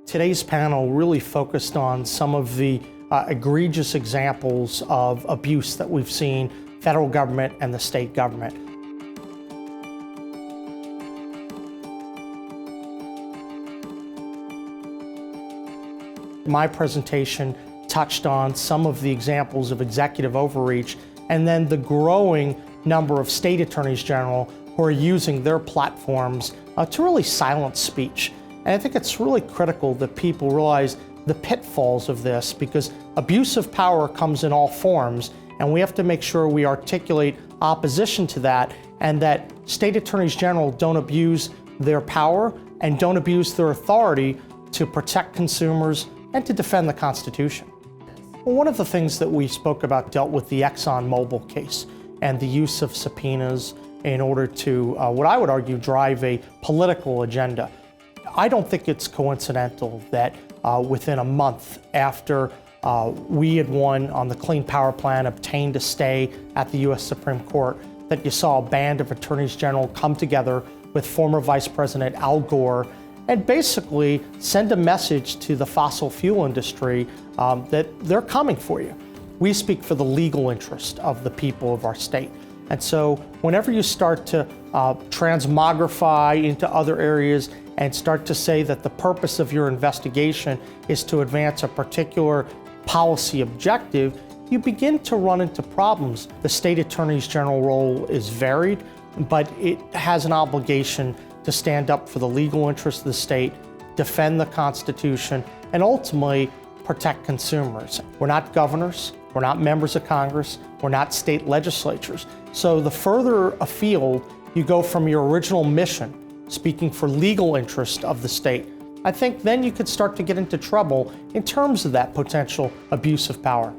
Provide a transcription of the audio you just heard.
Today's panel really focused on some of the egregious examples of abuse that we've seen federal government and the state government. My presentation touched on some of the examples of executive overreach and then the growing number of state attorneys general who are using their platforms to really silence speech. And I think it's really critical that people realize the pitfalls of this, because abuse of power comes in all forms, and we have to make sure we articulate opposition to that, and that state attorneys general don't abuse their power and don't abuse their authority to protect consumers and to defend the Constitution. Well, one of the things that we spoke about dealt with the Exxon Mobil case and the use of subpoenas in order to, what I would argue, drive a political agenda. I don't think it's coincidental that within a month after we had won on the Clean Power Plan, obtained a stay at the U.S. Supreme Court, that you saw a band of attorneys general come together with former Vice President Al Gore and basically send a message to the fossil fuel industry that they're coming for you. We speak for the legal interest of the people of our state. And so whenever you start to transmogrify into other areas and start to say that the purpose of your investigation is to advance a particular policy objective, you begin to run into problems. The state attorney's general role is varied, but it has an obligation to stand up for the legal interests of the state, defend the Constitution, and ultimately protect consumers. We're not governors, we're not members of Congress, we're not state legislatures. So the further afield you go from your original mission, speaking for legal interest of the state, I think then you could start to get into trouble in terms of that potential abuse of power.